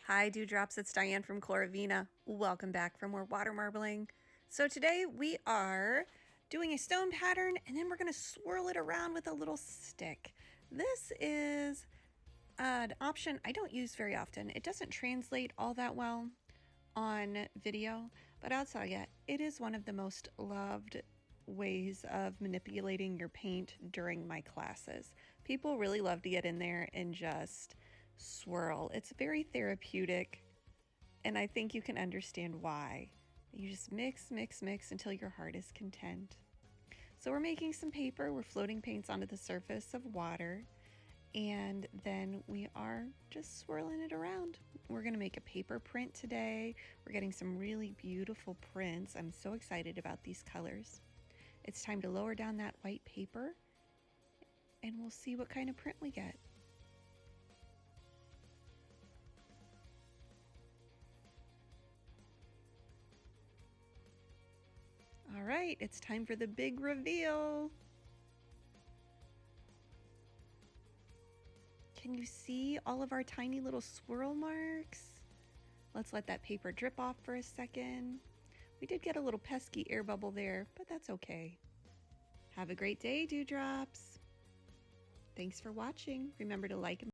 Hi Dewdrops, it's Diane from CoraVina. Welcome back for more water marbling. So today we are doing a stone pattern and then we're going to swirl it around with a little stick. This is an option I don't use very often. It doesn't translate all that well on video, but I'll tell you, it is one of the most loved ways of manipulating your paint during my classes. People really love to get in there and just swirl. It's very therapeutic, and I think you can understand why. You just mix, mix, mix until your heart is content. So we're making some paper, we're floating paints onto the surface of water, and then we are just swirling it around. We're gonna make a paper print today. We're getting some really beautiful prints. I'm so excited about these colors. It's time to lower down that white paper and we'll see what kind of print we get. All right, it's time for the big reveal. Can you see all of our tiny little swirl marks? Let's let that paper drip off for a second. We did get a little pesky air bubble there, but that's okay. Have a great day, Dewdrops. Thanks for watching. Remember to like and